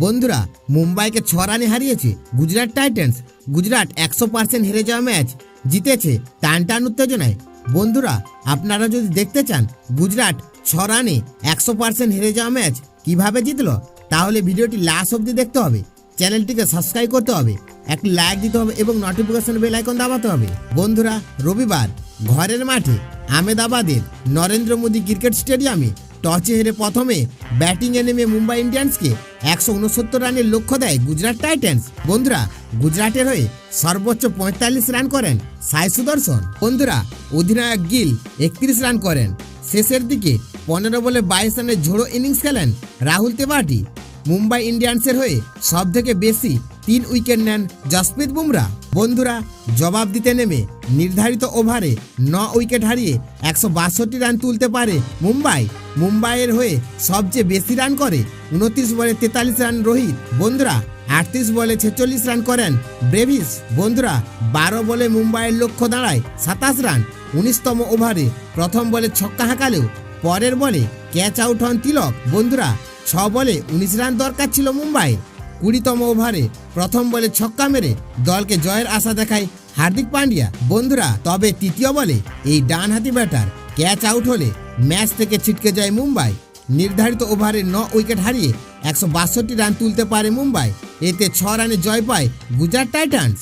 বন্ধুরা, মুম্বাইকে 6 রানে হারিয়েছে গুজরাট টাইটান্স। গুজরাট 100% হেরে যাওয়া ম্যাচ জিতেছে টান টান উত্তেজনায়। বন্ধুরা, আপনারা যদি দেখতে চান গুজরাট 6 রানে 100% হেরে যাওয়া ম্যাচ কিভাবে জিতলো, তাহলে ভিডিওটি লাস্ট অবধি দেখতে হবে। চ্যানেলটিকে সাবস্ক্রাইব করতে হবে, একটি লাইক দিতে হবে এবং নোটিফিকেশন বেল আইকন দাবাতে হবে। বন্ধুরা, রবিবার ঘরের মাঠে আহমেদাবাদের নরেন্দ্র মোদী ক্রিকেট স্টেডিয়ামে টসে হেরে প্রথমে ব্যাটিংয়ে নেমে মুম্বাই ইন্ডিয়ান্সকে 169 রানের লক্ষ্য দেয় গুজরাট টাইটান্স। বন্ধুরা, গুজরাটের হয়ে সর্বোচ্চ 45 রান করেন সাই সুদর্শন। বন্ধুরা, অধিনায়ক গিল 31 রান করেন। শেষের দিকে 15 বলে 22 রানের ঝোড়ো ইনিংস খেলেন রাহুল তেবাটি। মুম্বাই ইন্ডিয়ান্সের হয়ে সব থেকে বেশি 3 উইকেট নেন জসপ্রীত বুমরা। বন্ধুরা, জবাব দিতে নেমে নির্ধারিত ওভারে 9 উইকেট হারিয়ে 162 রান তুলতে পারে মুম্বাই। মুম্বাইয়ের হয়ে সবচেয়ে বেশি রান করে 29 বলে 43 রান রোহিত। বন্ধুরা, 38 বলে 46 রান করেন ব্রেভিস। বন্ধুরা, 12 বলে মুম্বাইয়ের লক্ষ্য দাঁড়ায় 27 রান। 19তম ওভারে প্রথম বলে ছক্কা হাঁকালেও পরের বলে ক্যাচ আউট হন তিলক। বন্ধুরা, 6 বলে 19 রান দরকার ছিল মুম্বাই। 20তম ওভারে প্রথম বলে ছক্কা মেরে দলকে জয়ের আশা দেখায় হার্দিক পান্ডিয়া। বন্ধুরা, তবে তৃতীয় বলে এই ডানহাতি ব্যাটার ক্যাচ আউট হলে ম্যাচ থেকে ছিটকে যায় মুম্বাই। নির্ধারিত ওভারে 9 উইকেট হারিয়ে 162 রান তুলতে পারে মুম্বাই। এতে 6 রানে জয় পায় গুজরাট টাইটান্স।